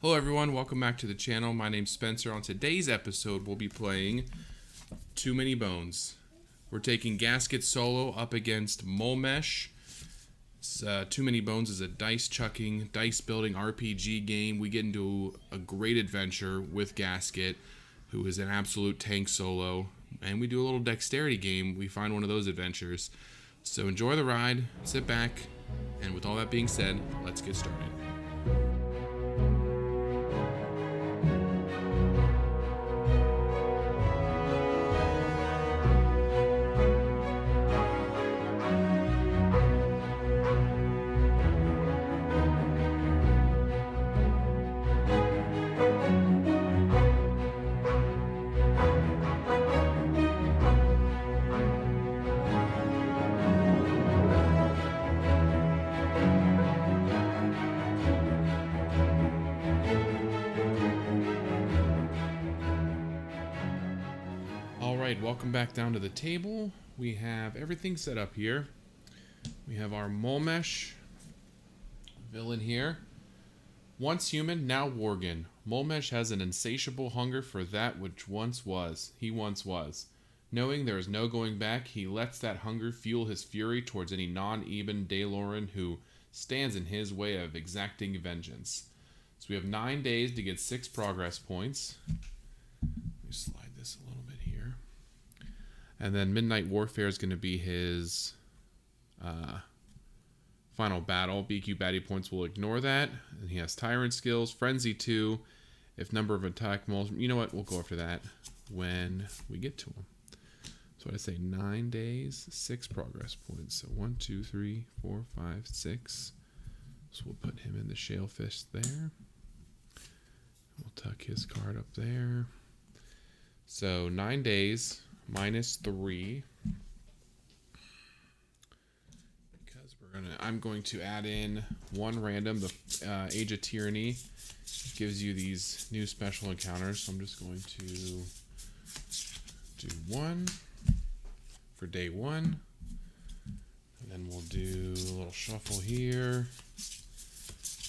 Hello everyone, welcome back to the channel. My name's Spencer. On today's episode, we'll be playing Too Many Bones. We're taking Gasket solo up against Mulmesh. Too Many Bones is a dice-chucking, dice-building RPG game. We get into a great adventure with Gasket, who is an absolute tank solo. And we do a little dexterity game. We find one of those adventures. So enjoy the ride, sit back, and with all that being said, let's get started. Welcome back down to the table. We have everything set up here. We have our Mulmesh villain here. Once human, now Worgen. Mulmesh has an insatiable hunger for that which he once was. Knowing there is no going back, he lets that hunger fuel his fury towards any non-even Daelorean who stands in his way of exacting vengeance. So we have 9 days to get 6 progress points. Let me slide this a little bit here. And then Midnight Warfare is going to be his final battle. BQ baddie points will ignore that. And he has Tyrant skills. Frenzy 2. If number of attack mulls... You know what? We'll go after that when we get to him. So I say 9 days, 6 progress points. So 1, 2, 3, 4, 5, 6. So we'll put him in the Shalefish there. We'll tuck his card up there. So 9 days... -3 because I'm going to add in one random. The Age of Tyranny gives you these new special encounters, so I'm just going to do 1 for day 1, and then we'll do a little shuffle here,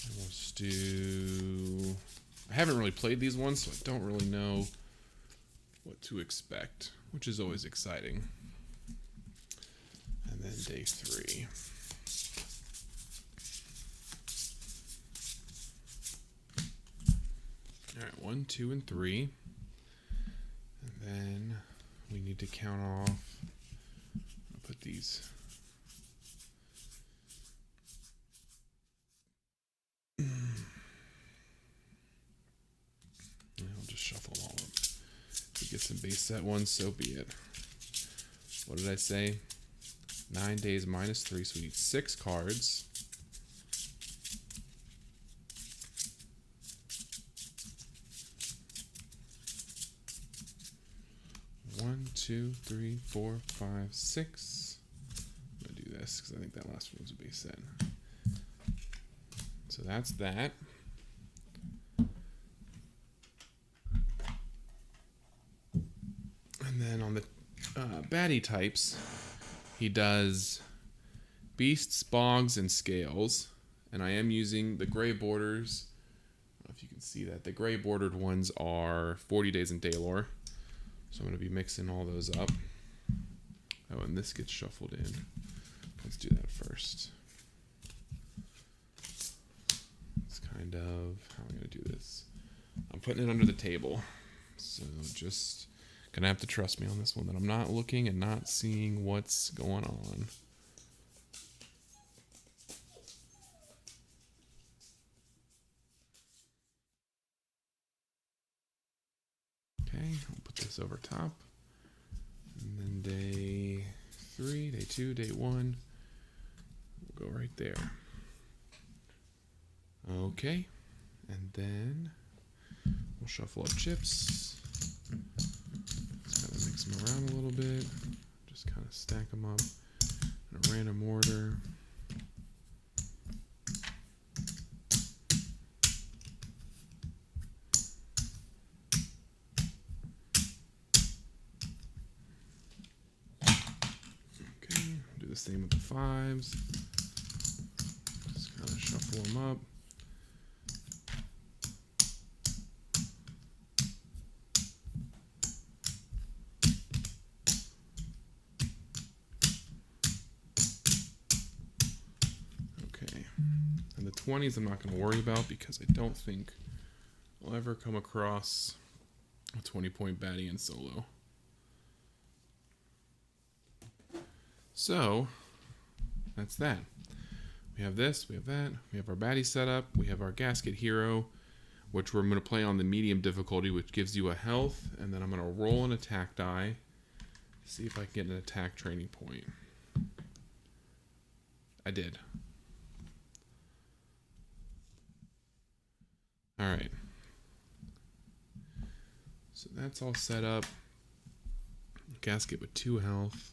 and we'll just do... I haven't really played these ones, so I don't really know what to expect, which is always exciting. And then day 3. All right, 1, 2, and 3. And then we need to count off. I'll put these. And I'll just shuffle all of them. If we get some base set ones, so be it. What did I say? 9 days -3, so we need 6 cards. One, 2, 3, 4, 5, 6. I'm gonna do this because I think that last one was a base set. So that's that. And then on the baddie types, he does beasts, bogs, and scales. And I am using the gray borders. I don't know if you can see that. The gray bordered ones are 40 days in Daelore. So I'm going to be mixing all those up. Oh, and this gets shuffled in. Let's do that first. It's kind of how I'm going to do this. I'm putting it under the table. So just... gonna have to trust me on this one, that I'm not looking and not seeing what's going on. Okay, I'll put this over top. And then day 3, day 2, day 1. We'll go right there. Okay, and then we'll shuffle up chips. Mix them around a little bit, just kind of stack them up in a random order. Okay, do the same with the 5s. Just kind of shuffle them up. 20s I'm not going to worry about because I don't think I'll ever come across a 20-point baddie in solo. So, that's that. We have this, we have that, we have our baddie set up, we have our Gasket hero, which we're going to play on the medium difficulty, which gives you a health, and then I'm going to roll an attack die, see if I can get an attack training point. I did. Alright. So that's all set up. Gasket with 2 health.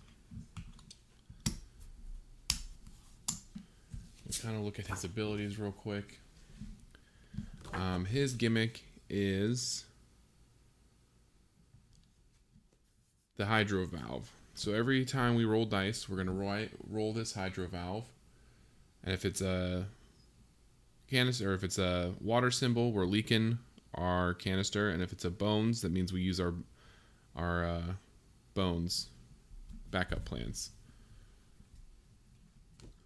We'll kind of look at his abilities real quick. His gimmick is the Hydro Valve. So every time we roll dice, we're going to roll this Hydro Valve. And if it's a canister, or if it's a water symbol, we're leaking our canister. And if it's a bones, that means we use our bones backup plans.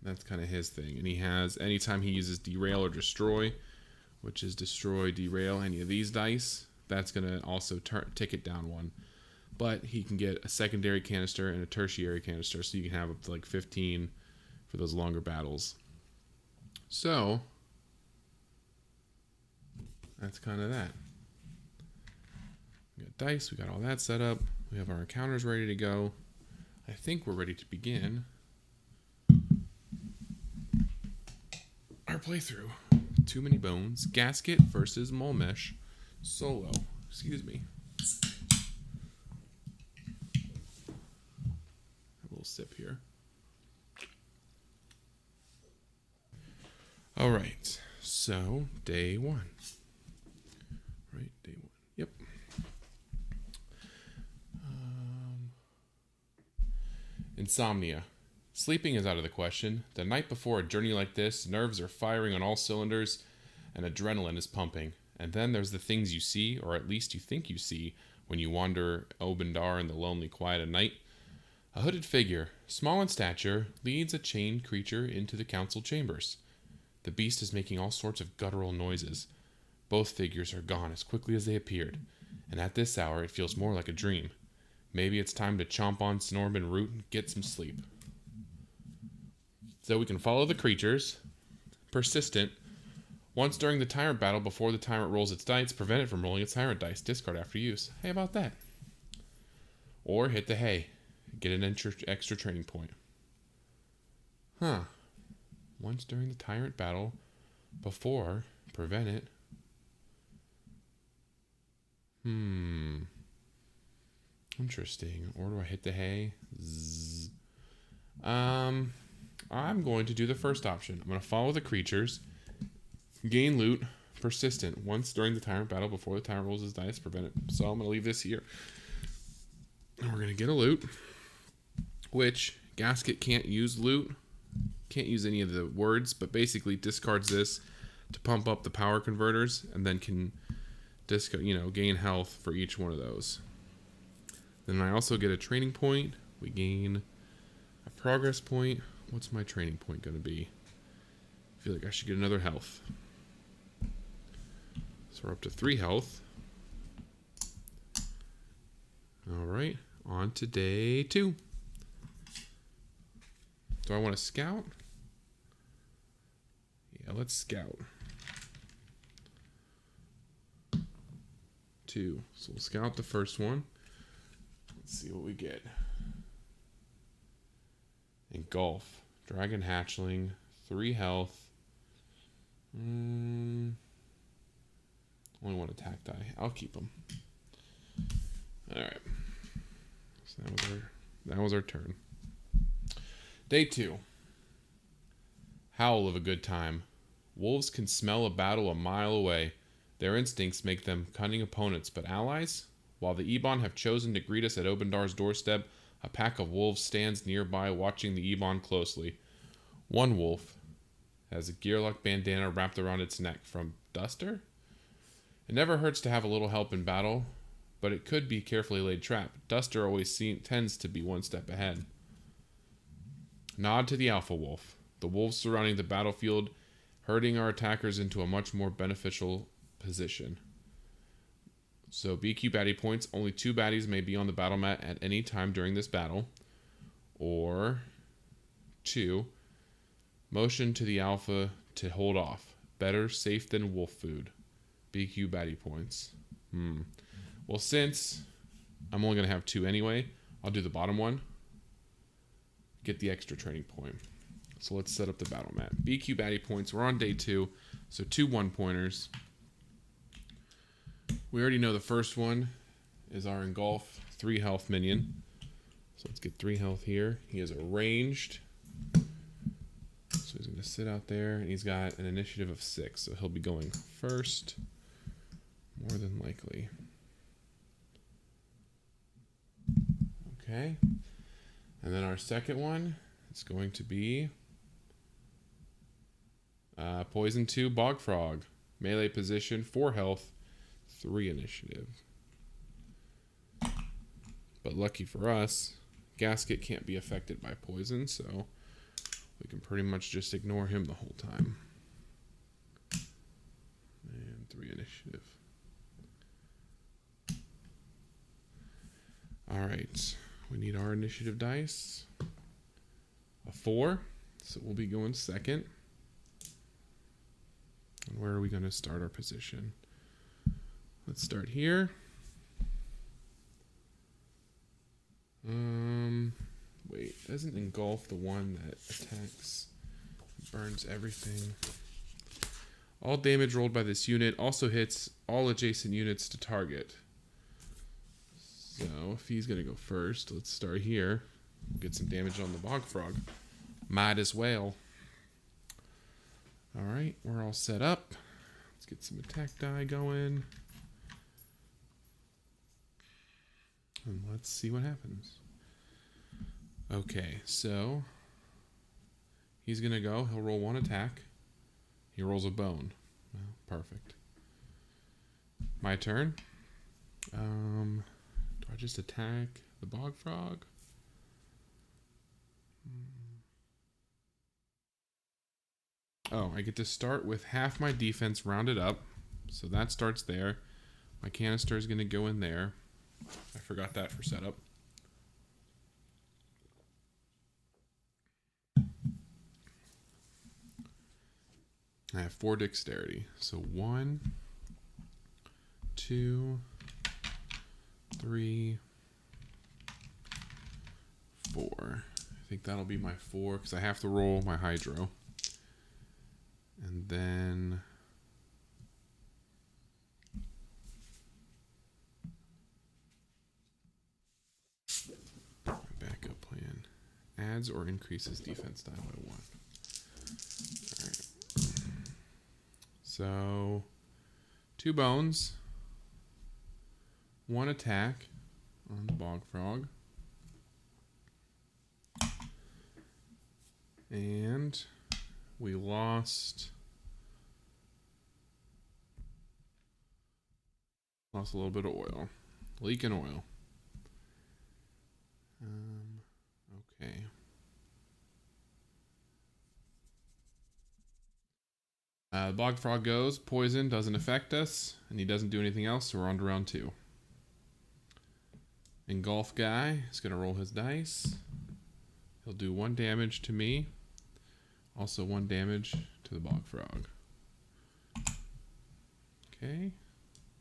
That's kind of his thing. And he has, anytime he uses derail or destroy, which is destroy, derail, any of these dice, that's going to also tick it down 1. But he can get a secondary canister and a tertiary canister, so you can have up to like 15 for those longer battles. So, that's kind of that. We got dice, we got all that set up. We have our encounters ready to go. I think we're ready to begin our playthrough. Too Many Bones, Gasket versus Mulmesh, solo. Excuse me. A little sip here. All right. So day 1. Right, day 1. Yep. Insomnia. Sleeping is out of the question. The night before a journey like this, nerves are firing on all cylinders and adrenaline is pumping. And then there's the things you see, or at least you think you see, when you wander Obendar in the lonely quiet of night. A hooded figure, small in stature, leads a chained creature into the council chambers. The beast is making all sorts of guttural noises. Both figures are gone as quickly as they appeared, and at this hour it feels more like a dream. Maybe it's time to chomp on Snorbin root and get some sleep. So we can follow the creatures. Persistent. Once during the Tyrant battle, before the Tyrant rolls its dice, prevent it from rolling its Tyrant dice. Discard after use. Hey, about that. Or hit the hay. Get an extra training point. Huh. Once during the Tyrant battle, before, prevent it. Interesting. Or do I hit the hay? Zzz. I'm going to do the first option. I'm going to follow the creatures. Gain loot. Persistent. Once during the Tyrant battle, before the Tyrant rolls his dice, prevent it. So I'm going to leave this here. And we're going to get a loot. Which, Gasket can't use loot. Can't use any of the words, but basically discards this to pump up the power converters, and then can gain health for each one of those. Then I also get a training point. We gain a progress point. What's my training point going to be? I feel like I should get another health. So we're up to 3 health. Alright, on to day 2. Do I want to scout? Yeah, let's scout. 2. So we'll scout the first one. Let's see what we get. Engulf. Dragon hatchling. 3 health. Only 1 attack die. I'll keep them. Alright. So that was our turn. Day 2. Howl of a good time. Wolves can smell a battle a mile away. Their instincts make them cunning opponents, but allies? While the Ebon have chosen to greet us at Obendar's doorstep, a pack of wolves stands nearby watching the Ebon closely. One wolf has a gearlock bandana wrapped around its neck. From Duster? It never hurts to have a little help in battle, but it could be a carefully laid trap. Duster always tends to be 1 step ahead. Nod to the alpha wolf. The wolves surrounding the battlefield hurting our attackers into a much more beneficial position. So BQ baddie points. Only 2 baddies may be on the battle mat at any time during this battle. Or 2, motion to the alpha to hold off. Better safe than wolf food. BQ baddie points. Well, since I'm only going to have 2 anyway, I'll do the bottom one. Get the extra training point. So let's set up the battle mat. BQ baddie points. We're on day 2. So 2 1-pointers. We already know the first one is our engulf 3 health minion. So let's get 3 health here. He is a ranged. So he's going to sit out there, and he's got an initiative of 6. So he'll be going first, more than likely. Okay. And then our second one is going to be Poison 2 Bog Frog. Melee position, 4 health, 3 initiative. But lucky for us, Gasket can't be affected by poison, so we can pretty much just ignore him the whole time. And 3 initiative. Alright, we need our initiative dice. A 4, so we'll be going second. And where are we going to start our position? Let's start here. Wait, doesn't engulf the one that attacks, burns everything. All damage rolled by this unit also hits all adjacent units to target. So if he's gonna go first, let's start here. We'll get some damage on the bog frog. Might as well. All right, we're all set up. Let's get some attack die going. And let's see what happens. Okay, so he's going to go. He'll roll 1 attack. He rolls a bone. Well, perfect. My turn. Do I just attack the bog frog? Oh, I get to start with half my defense rounded up. So that starts there. My canister is going to go in there. I forgot that for setup. I have 4 dexterity. So 1, 2, 3, 4. I think that'll be my 4 because I have to roll my hydro. And then my backup plan. Adds or increases defense die by 1. Alright. So 2 bones. 1 attack on the bog frog. And we lost a little bit of oil. Leaking oil. Okay. Bog frog goes. Poison doesn't affect us, and he doesn't do anything else, so we're on to round 2. Engulf guy is going to roll his dice. He'll do 1 damage to me. Also 1 damage to the bog frog. Okay.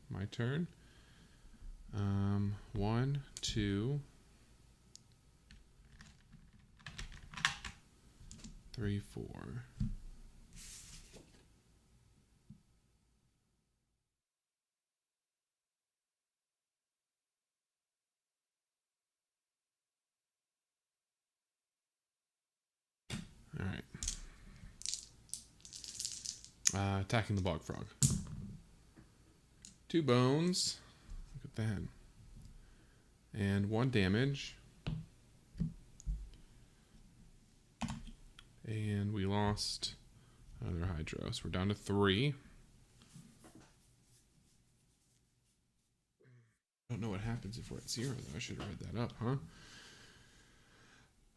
My turn. 1, 2, 3, 4. All right. Attacking the bog frog. 2 bones. Look at that. And 1 damage. And we lost another hydro. So we're down to 3. I don't know what happens if we're at 0, though. I should have read that up, huh?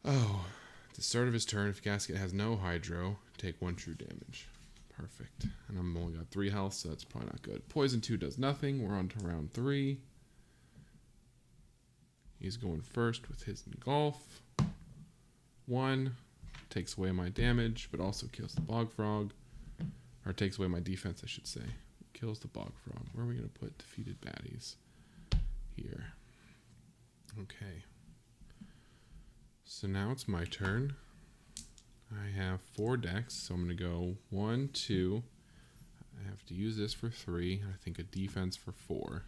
Oh. At the start of his turn, if Gasket has no hydro, take 1 true damage. Perfect. And I'm only got 3 health, so that's probably not good. Poison 2 does nothing. We're on to round 3. He's going first with his engulf. 1 takes away my damage, but also kills the bog frog. Or takes away my defense, I should say. Kills the bog frog. Where are we going to put defeated baddies? Here. Okay. So now it's my turn. I have 4 decks, so I'm going to go 1, 2. I have to use this for 3. I think a defense for 4.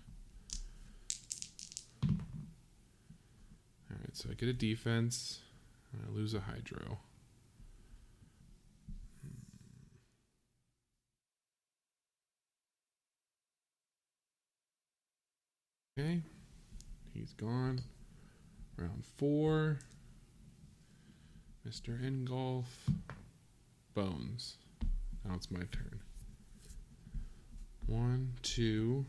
Alright, so I get a defense, and I lose a hydro. Okay, he's gone. Round 4. Mr. Engulf. Bones. Now it's my turn. 1, 2,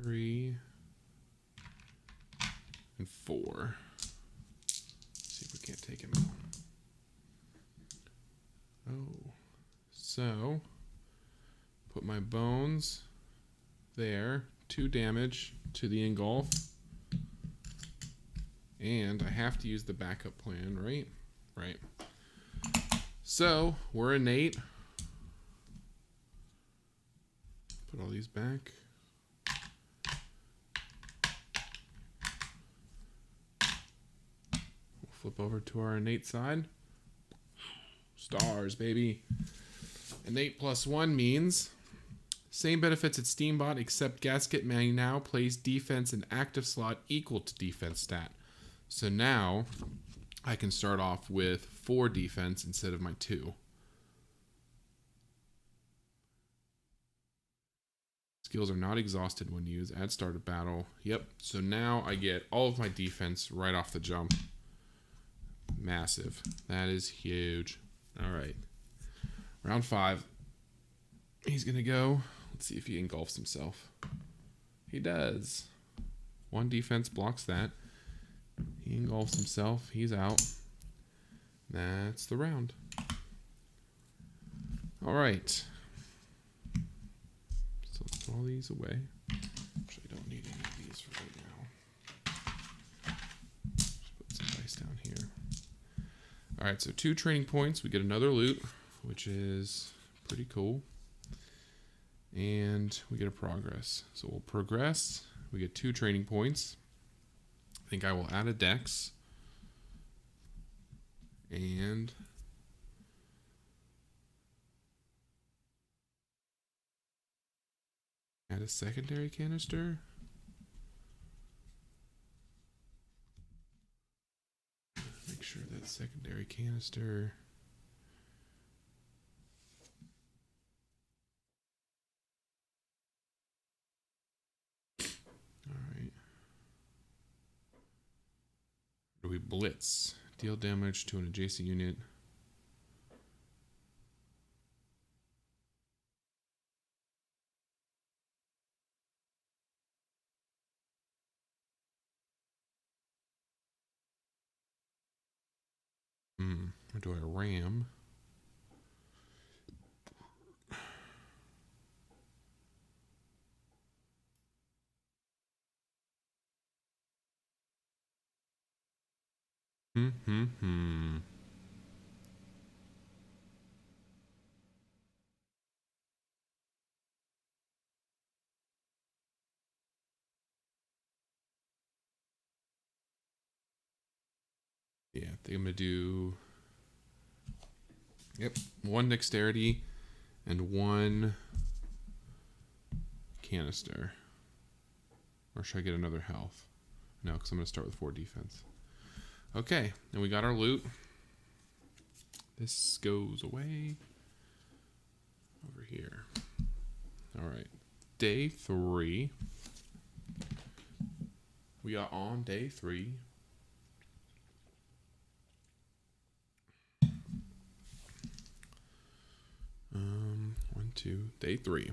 3, and 4. See if we can't take him out. Oh. So, put my bones there. 2 damage to the engulf. And I have to use the backup plan, right? Right. So, we're innate. Put all these back. We'll flip over to our innate side. Stars, baby. Innate +1 means same benefits at Steambot, except Gasket may now place defense in active slot equal to defense stat. So now I can start off with 4 defense instead of my 2. Skills are not exhausted when used. Add start of battle. Yep. So now I get all of my defense right off the jump. Massive. That is huge. All right. Round 5. He's going to go. Let's see if he engulfs himself. He does. 1 defense blocks that. He engulfs himself. He's out. That's the round. All right. So let's put all these away. Actually, I don't need any of these for right now. Just put some dice down here. All right, so 2 training points. We get another loot, which is pretty cool. And we get a progress. So we'll progress. We get 2 training points. I think I will add a dex. And add a secondary canister. Make sure that secondary canister. All right. Do we blitz? Deal damage to an adjacent unit. Or do I ram? Yeah, I think I'm gonna do. Yep, 1 dexterity and 1 canister. Or should I get another health? No, because I'm gonna start with 4 defense. Okay, and we got our loot. This goes away over here. All right, day 3. We are on day 3. Day 3.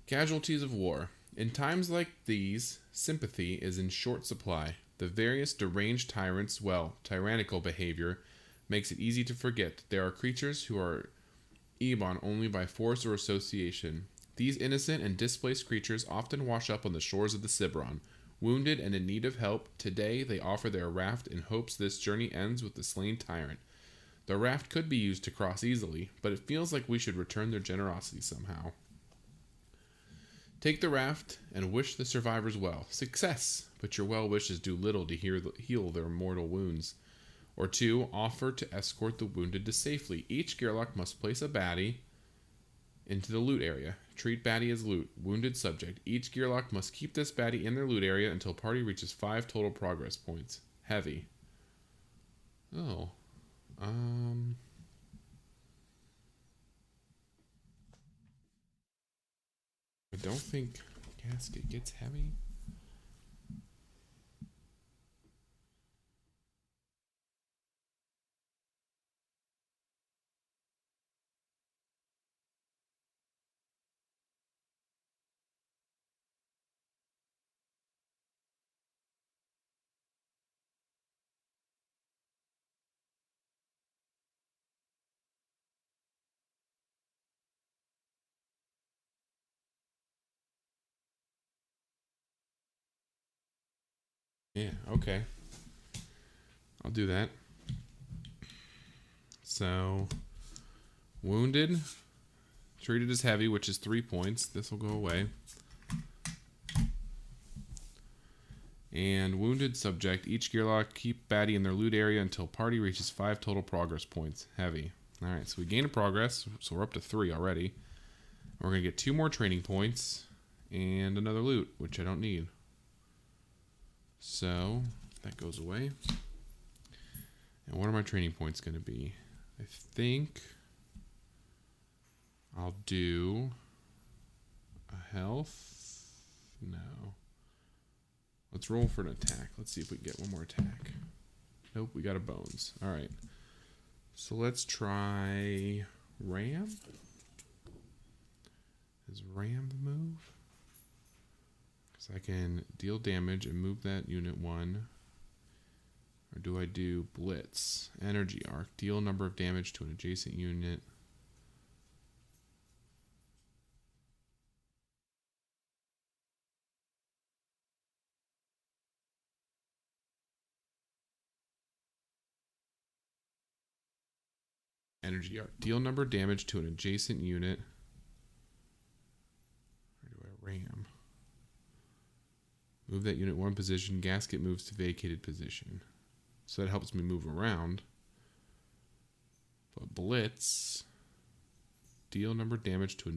Casualties of war. In times like these, sympathy is in short supply. The various deranged tyrants, well, tyrannical behavior, makes it easy to forget that there are creatures who are Ebon only by force or association. These innocent and displaced creatures often wash up on the shores of the Cibron. Wounded and in need of help, today they offer their raft in hopes this journey ends with the slain tyrant. The raft could be used to cross easily, but it feels like we should return their generosity somehow. Take the raft and wish the survivors well. Success! But your well wishes do little to heal their mortal wounds. Or 2, offer to escort the wounded to safely. Each Gearlock must place a baddie into the loot area. Treat baddie as loot. Wounded subject. Each Gearlock must keep this baddie in their loot area until party reaches 5 total progress points. Heavy. Oh. I don't think Gasket gets heavy. Yeah, okay. I'll do that. So, wounded, treated as heavy, which is 3 points. This will go away. And wounded subject, each Gearlock keep baddie in their loot area until party reaches 5 total progress points. Heavy. Alright, so we gain a progress, so we're up to 3 already. We're going to get 2 more training points and another loot, which I don't need. So, that goes away. And what are my training points going to be? I think I'll do a health. No. Let's roll for an attack. Let's see if we can get one more attack. Nope, we got a bones. All right. So let's try ram. Is ram the move? Because I can deal damage and move that unit 1. Or do I do blitz? Energy arc. Deal number of damage to an adjacent unit. Energy arc. Deal number of damage to an adjacent unit. Or do I ram? Move that unit 1 position. Gasket moves to vacated position. So that helps me move around. But blitz. Deal number of damage to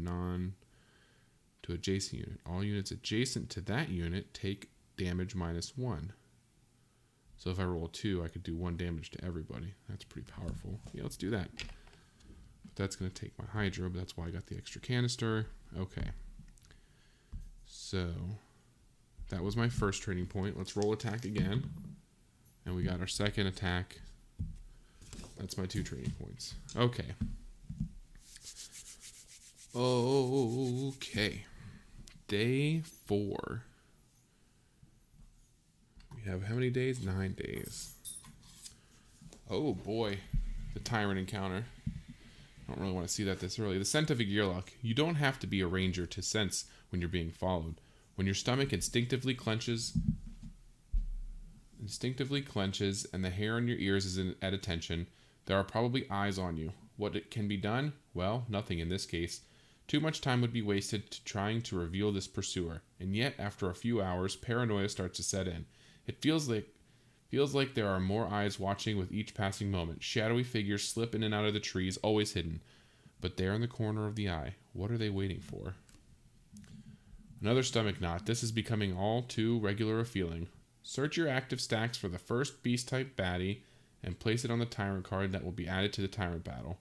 to adjacent unit. All units adjacent to that unit take damage -1. So if I roll 2, I could do 1 damage to everybody. That's pretty powerful. Yeah, let's do that. But that's going to take my Hydra, but that's why I got the extra canister. Okay. So that was my first training point. Let's roll attack again. And we got our second attack. That's my 2 training points. Okay. Okay. Day 4. We have how many days? 9 days. Oh boy. The Tyrant encounter. I don't really want to see that this early. The scent of a Gearlock. You don't have to be a ranger to sense when you're being followed. When your stomach instinctively clenches and the hair on your ears is at attention, there are probably eyes on you. What can be done? Well, nothing in this case. Too much time would be wasted trying to reveal this pursuer, and yet after a few hours, paranoia starts to set in. It feels like there are more eyes watching with each passing moment. Shadowy figures slip in and out of the trees, always hidden. But there in the corner of the eye, what are they waiting for? Another stomach knot. This is becoming all too regular a feeling. Search your active stacks for the first beast-type baddie and place it on the Tyrant card that will be added to the Tyrant battle.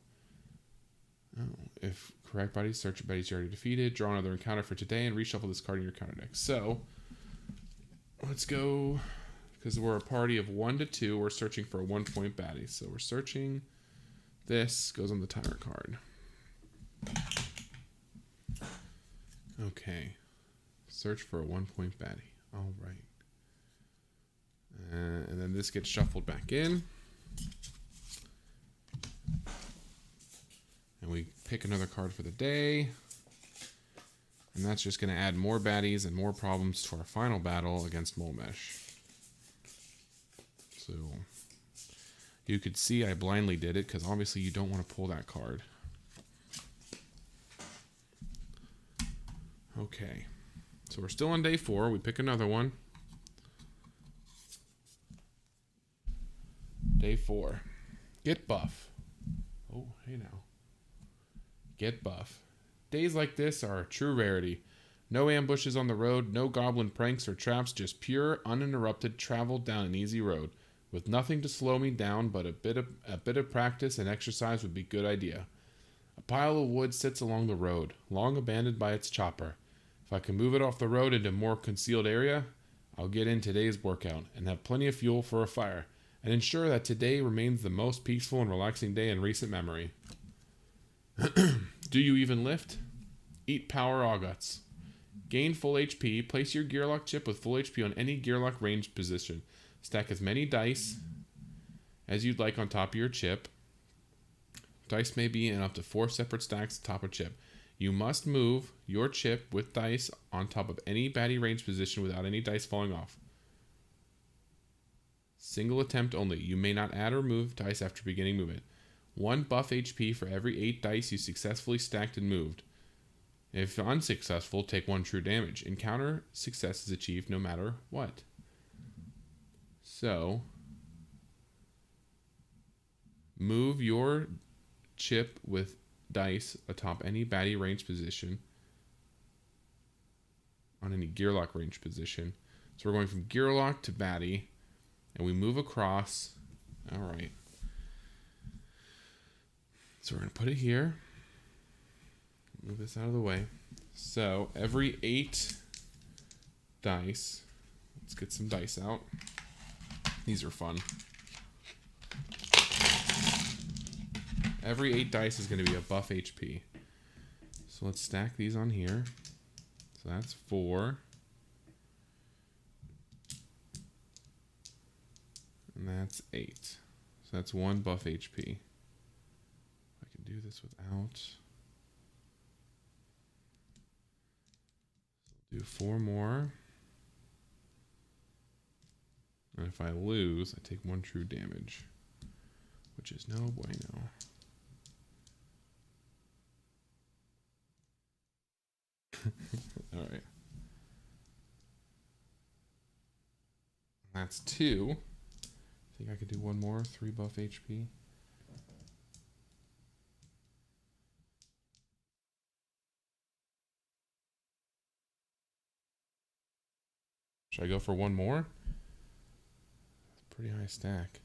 Oh, if correct baddies, search your baddies you already defeated. Draw another encounter for today and reshuffle this card in your counter deck. So, let's go, because we're a party of 1 to 2, we're searching for a 1-point baddie. So we're searching, this goes on the Tyrant card. Okay. Search for a 1-point baddie. All right. And then this gets shuffled back in. And we pick another card for the day. And that's just going to add more baddies and more problems to our final battle against Mulmesh. So you could see I blindly did it because obviously you don't want to pull that card. Okay. So we're still on day 4. We pick another one. Day 4. Get buff. Oh, hey now. Get buff. Days like this are a true rarity. No ambushes on the road, no goblin pranks or traps, just pure, uninterrupted travel down an easy road. With nothing to slow me down, but a bit of practice and exercise would be a good idea. A pile of wood sits along the road, long abandoned by its chopper. If I can move it off the road into a more concealed area, I'll get in today's workout and have plenty of fuel for a fire, and ensure that today remains the most peaceful and relaxing day in recent memory. Do you even lift? Eat power auguts. Gain full HP. Place your gearlock chip with full HP on any gearlock ranged position. Stack as many dice as you'd like on top of your chip. Dice may be in up to 4 separate stacks atop a chip. You must move your chip with dice on top of any baddie range position without any dice falling off. Single attempt only. You may not add or move dice after beginning movement. 1 buff HP for every 8 dice you successfully stacked and moved. If unsuccessful, take 1 true damage. Encounter success is achieved no matter what. So, move your chip with dice atop any baddie range position on any gearlock range position. So we're going from gearlock to baddie, and we move across. All right. So we're going to put it here. Move this out of the way. So every 8 dice, let's get some dice out. These are fun. Every 8 dice is going to be a buff HP. So let's stack these on here. So that's 4. And that's 8. So that's 1 buff HP. I can do this without. So do 4 more. And if I lose, I take 1 true damage, which is no bueno. All right. That's 2. I think I could do 1 more. 3 buff HP. Should I go for 1 more? Pretty high stack.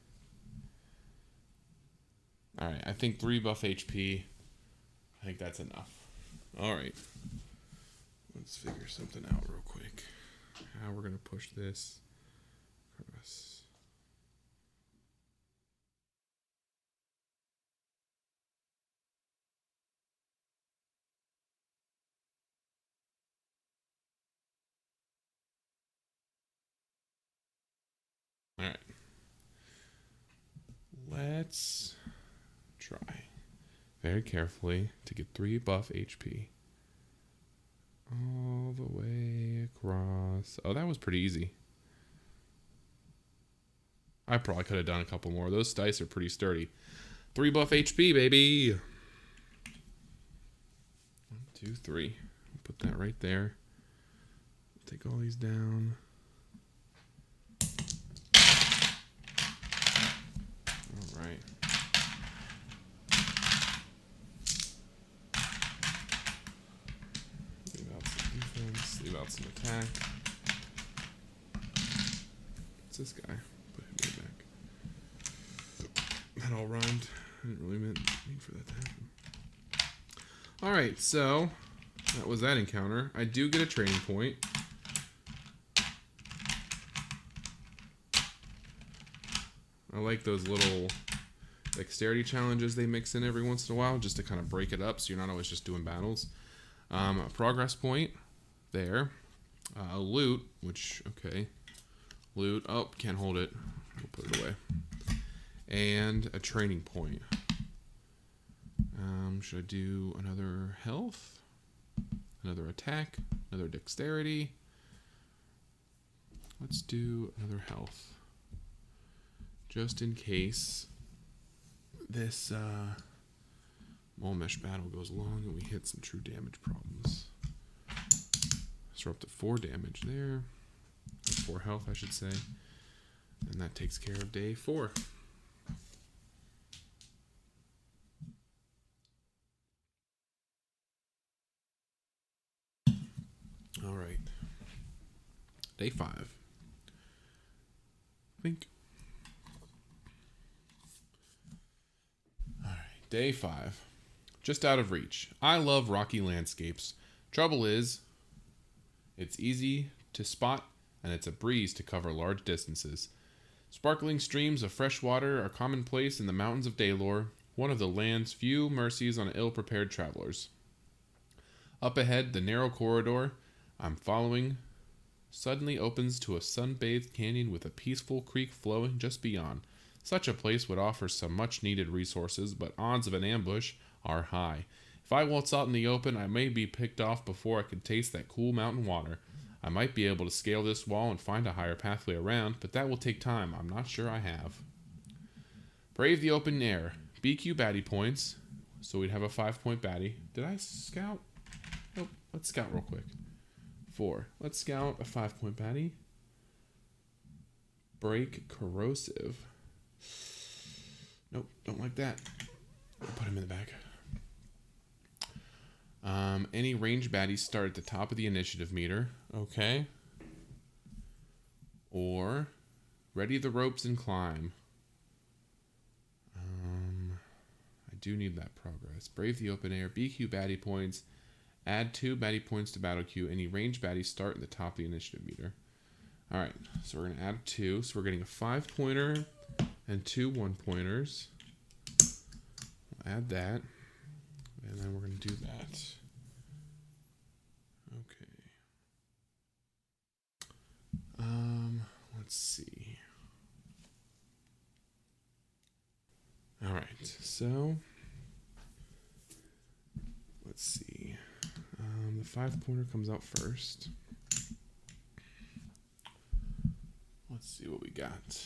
All right, I think 3 buff HP. I think that's enough. All right. Let's figure something out real quick. How we're going to push this across. All right. Let's try very carefully to get 3 buff HP. All the way across. Oh, that was pretty easy. I probably could have done a couple more. Those dice are pretty sturdy. 3 buff HP, baby. 1, 2, 3. Put that right there. Take all these down. All right. Leave out some defense. Leave out some attack. What's this guy? Put him right back. That all rhymed. I didn't really mean for that to happen. Alright, so that was that encounter. I do get a training point. I like those little dexterity challenges they mix in every once in a while just to kind of break it up so you're not always just doing battles. A progress point there. A loot, which, okay. Loot. Oh, can't hold it. We'll put it away. And a training point. Should I do another health? Another attack? Another dexterity? Let's do another health. Just in case this Mulmesh battle goes long and we hit some true damage problems. So we're up to 4 damage there. 4 health, I should say. And that takes care of day 4. All right. Day 5. Think. All right. Day 5. Just out of reach. I love rocky landscapes. Trouble is, it's easy to spot and it's a breeze to cover large distances. Sparkling streams of fresh water are commonplace in the mountains of Daelore, one of the land's few mercies on ill-prepared travelers. Up ahead, the narrow corridor I'm following suddenly opens to a sun-bathed canyon with a peaceful creek flowing just beyond. Such a place would offer some much-needed resources, but odds of an ambush are high. If I waltz out in the open, I may be picked off before I can taste that cool mountain water. I might be able to scale this wall and find a higher pathway around, but that will take time. I'm not sure I have. Brave the open air. BQ baddie points. So we'd have a 5-point baddie. Did I scout? Nope. Let's scout real quick. 4. Let's scout a 5-point baddie. Break corrosive. Nope. Don't like that. I'll put him in the bag. Any ranged baddies start at the top of the initiative meter. Okay. Or ready the ropes and climb. I do need that progress. Brave the open air. BQ baddie points. Add 2 baddie points to battle queue. Any ranged baddies start at the top of the initiative meter. Alright, so we're going to add 2. So we're getting a 5-pointer and 2 1-pointers. We'll add that. And then we're going to do that. Okay. Let's see. All right, so let's see. The 5-pointer comes out first. Let's see what we got.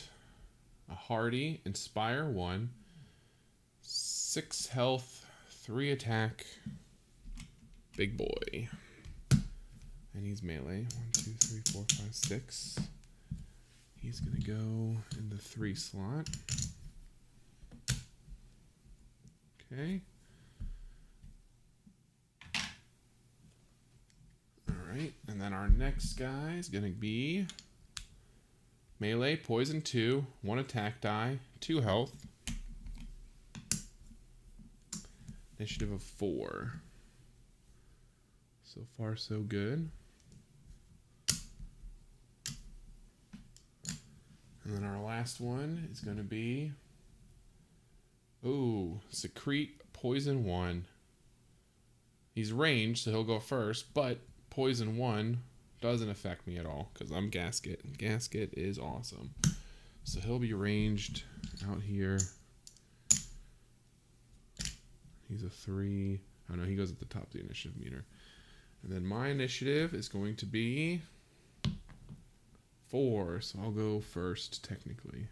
A hardy, inspire 1, 6 health, 3 attack, big boy. And he's melee. 1, 2, 3, 4, 5, 6. He's going to go in the 3 slot. Okay. Alright, and then our next guy is going to be melee, poison 2, 1 attack die, 2 health. Initiative of 4. So far, so good. And then our last one is going to be, secrete poison 1. He's ranged, so he'll go first, but poison 1 doesn't affect me at all because I'm Gasket. Gasket is awesome. So he'll be ranged out here. He's a 3. Oh no, he goes at the top of the initiative meter. And then my initiative is going to be 4, so I'll go first technically,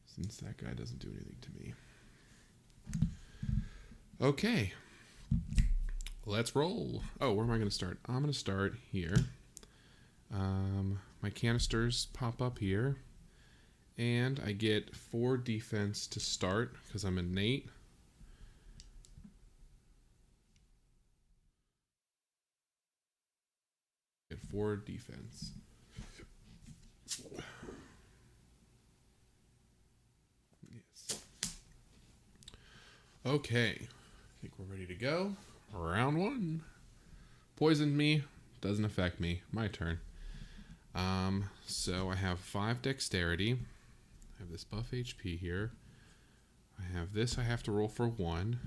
since that guy doesn't do anything to me. Okay, let's roll. Oh, where am I going to start? I'm going to start here. My canisters pop up here, and I get 4 defense to start because I'm innate. Get 4 defense. Yes. Okay. I think we're ready to go. Round 1. Poisoned me. Doesn't affect me. My turn. So I have 5 dexterity. I have this buff HP here. I have this I have to roll for 1,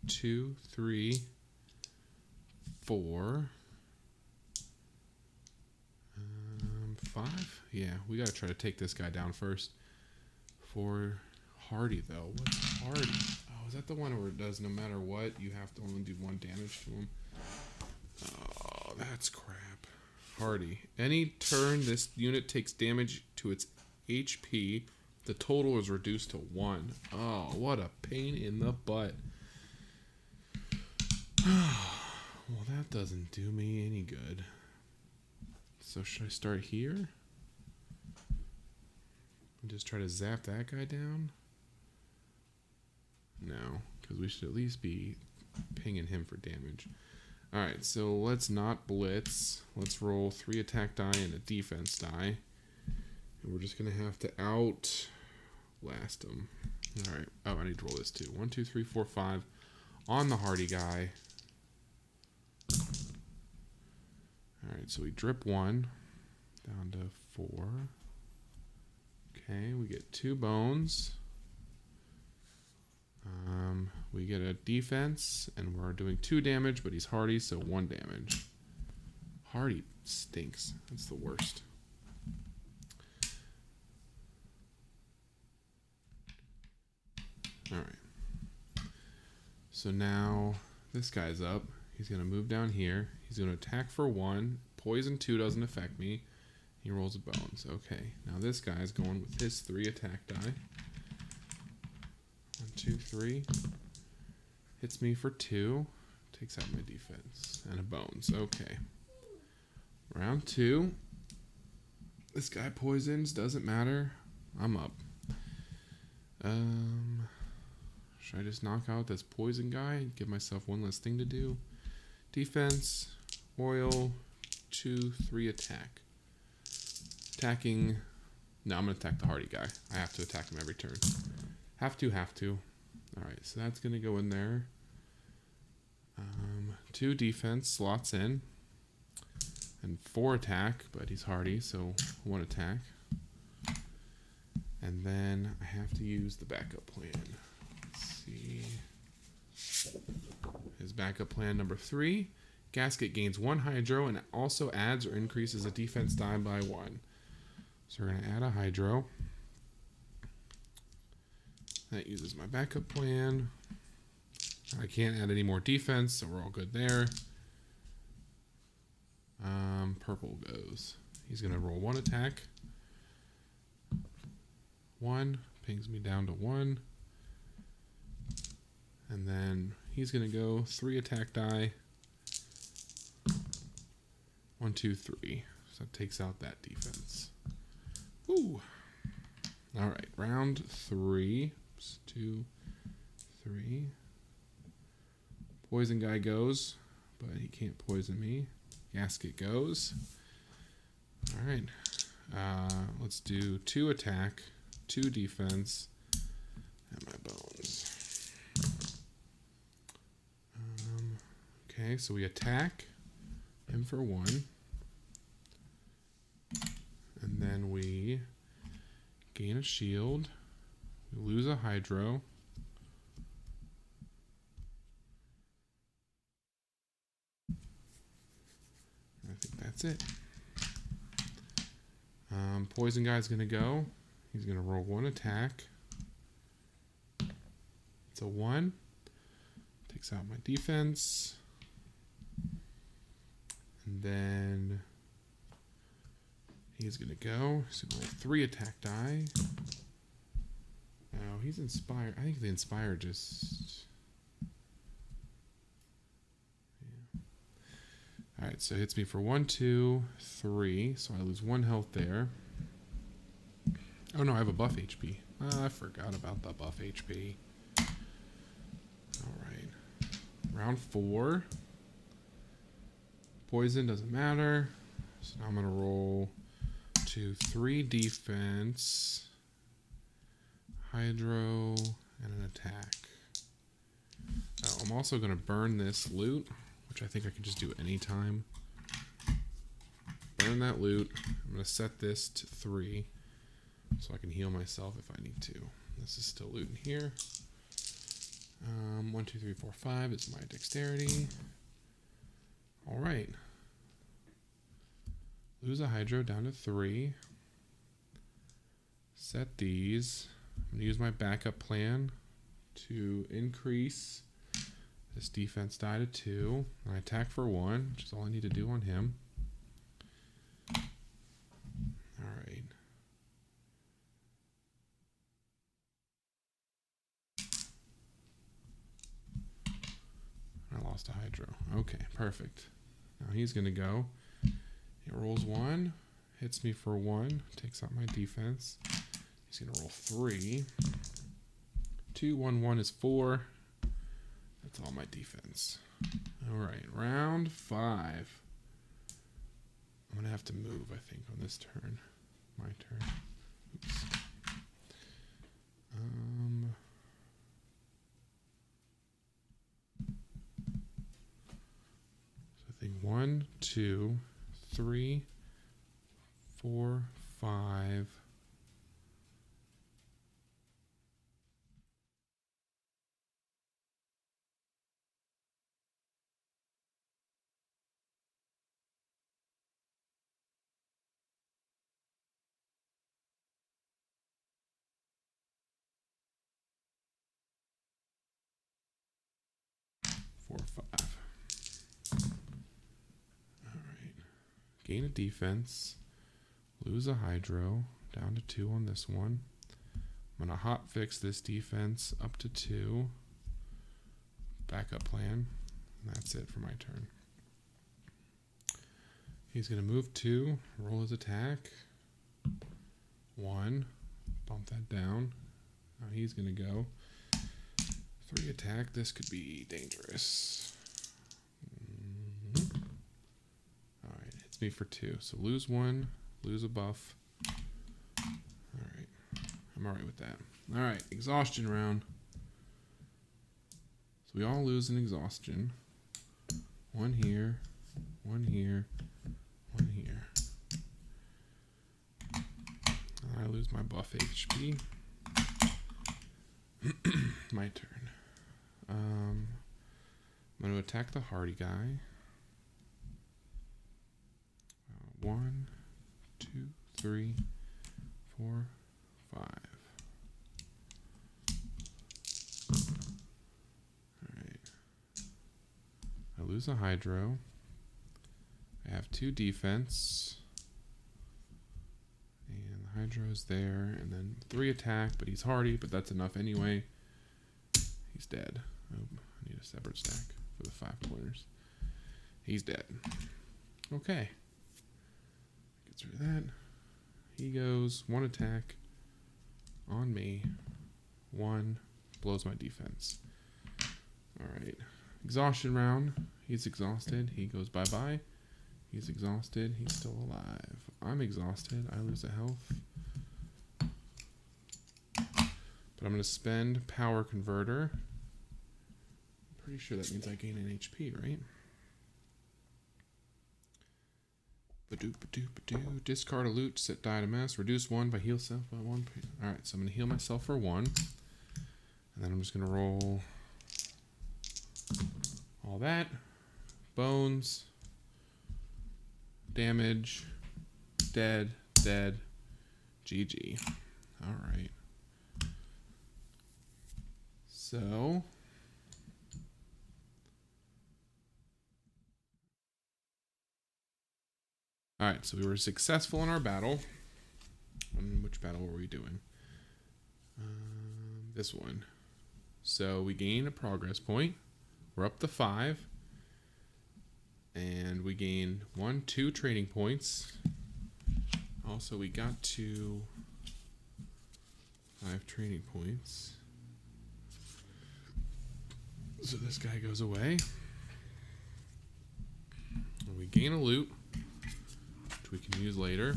2, 3, 4, 5. Yeah, we gotta try to take this guy down first. For Hardy, though. What's Hardy? Oh, is that the one where it does no matter what, you have to only do 1 damage to him? Oh, that's crap. Hardy. Any turn this unit takes damage to its HP, the total is reduced to 1. Oh, what a pain in the butt. Well, that doesn't do me any good. So should I start here? And just try to zap that guy down? No, because we should at least be pinging him for damage. Alright, so let's not blitz. Let's roll 3 attack die and a defense die. And we're just going to have to outlast him. Alright, oh, I need to roll this too. 1, 2, 3, 4, 5 on the Hardy guy. Alright, so we drip 1 down to 4. Okay, we get 2 bones. We get a defense, and we're doing 2 damage, but he's Hardy, so 1 damage. Hardy stinks. That's the worst. Alright. So now this guy's up. He's going to move down here. He's going to attack for 1. Poison 2 doesn't affect me. He rolls a bones. Okay. Now this guy's going with his 3 attack die. 1, 2, 3. Hits me for 2. Takes out my defense. And a bones. Okay. Round 2. This guy poisons. Doesn't matter. I'm up. Should I just knock out this poison guy and give myself 1 less thing to do? Defense. Oil. 2, 3 attack. Attacking. No, I'm going to attack the Hardy guy. I have to attack him every turn. Have to. Alright, so that's going to go in there. 2 defense slots in. And 4 attack, but he's Hardy, so 1 attack. And then I have to use the backup plan. Let's see. His backup plan number 3. Gasket gains 1 Hydro and also adds or increases a defense die by 1. So we're going to add a Hydro. That uses my backup plan. I can't add any more defense, so we're all good there. Purple goes. He's going to roll 1 attack. 1. Pings me down to 1. And then he's going to go 3 attack die. 1, 2, 3. So that takes out that defense. Woo! Alright, round 3. 2, 3. Poison guy goes, but he can't poison me. Gasket goes. Alright. Let's do 2 attack, 2 defense, and my bones. Okay, so we attack him for 1. And then we gain a shield. We lose a Hydro. I think that's it. Poison guy's going to go. He's going to roll 1 attack. It's a 1. Takes out my defense. And then he's going to go. He's going to roll 3 attack die. No, he's inspired. I think the inspire just... Yeah. Alright, so it hits me for 1, 2, 3. So I lose 1 health there. Oh no, I have a buff HP. I forgot about the buff HP. Alright. Round 4. Poison doesn't matter. So now I'm going to roll 2, 3 defense. Hydro, and an attack. Oh, I'm also going to burn this loot, which I think I can just do anytime. Burn that loot. I'm going to set this to 3, so I can heal myself if I need to. This is still loot in here. 1, 2, 3, 4, 5 is my dexterity. Alright. Lose a Hydro down to 3. set these. I'm going to use my backup plan to increase this defense die to 2. I attack for 1, which is all I need to do on him. Alright. I lost a Hydro. Okay, perfect. Now he's going to go. He rolls 1, hits me for 1, takes out my defense. He's going to roll 3. 2, 1, 1 is 4. That's all my defense. Alright, round 5. I'm going to have to move, I think, on this turn. My turn. Oops. So I think 1, 2, 3, 4, 5. Four, 5. Alright. Gain a defense. Lose a Hydro. Down to 2 on this one. I'm going to hot fix this defense up to 2. Backup plan. And that's it for my turn. He's going to move 2. Roll his attack. 1. Bump that down. Now he's going to go. 3 attack. This could be dangerous. Alright, hits me for 2. So lose 1, lose a buff. Alright, I'm alright with that. Alright, exhaustion round. So we all lose an exhaustion. 1 here, 1 here, 1 here. I lose my buff HP. My turn. I'm going to attack the hardy guy. 1, 2, 3, 4, 5. Alright. I lose a Hydro. I have 2 defense. And the Hydro's there. And then 3 attack, but he's hardy, but that's enough anyway. He's dead. Oh, I need a separate stack for the 5 pointers. He's dead. Okay. Gets rid of that. He goes 1 attack on me. 1 blows my defense. Alright. Exhaustion round. He's exhausted. He goes bye-bye. He's exhausted. He's still alive. I'm exhausted. I lose a health. But I'm going to spend Power Converter. I'm pretty sure that means I gain an HP, right? Ba-doop. Discard a loot, set die to mass, reduce 1 by heal self by 1. Alright, so I'm going to heal myself for 1. And then I'm just going to roll all that. Bones. Damage. Dead. GG. Alright. So alright, so we were successful in our battle. Which battle were we doing? This one. So we gain a progress point. We're up to 5. And we gain 2 training points. Also, we got to 5 training points. So this guy goes away. And we gain a loot, which we can use later.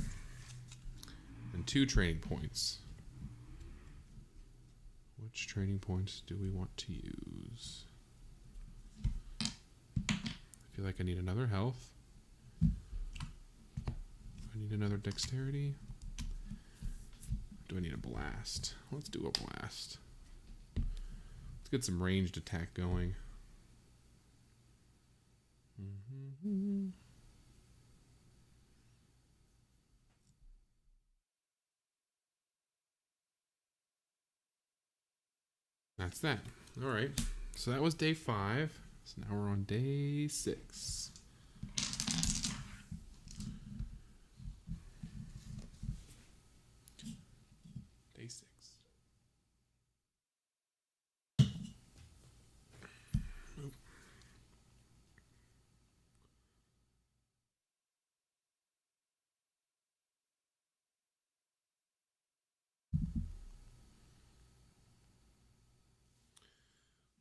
And 2 training points. Which training points do we want to use? I feel like I need another health. I need another dexterity. Do I need a blast? Let's do a blast. Let's get some ranged attack going. That's that. All right. So that was day 5. So now we're on day 6. Day 6. Oop.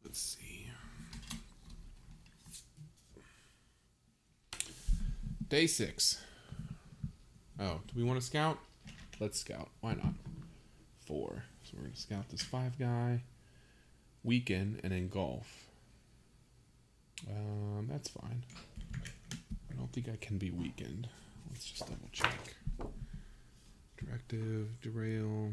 Let's see. Day 6. Oh, do we want to scout? Let's scout. Why not? 4. So we're going to scout this 5 guy. Weaken and engulf. That's fine. I don't think I can be weakened. Let's just double check. Directive, derail.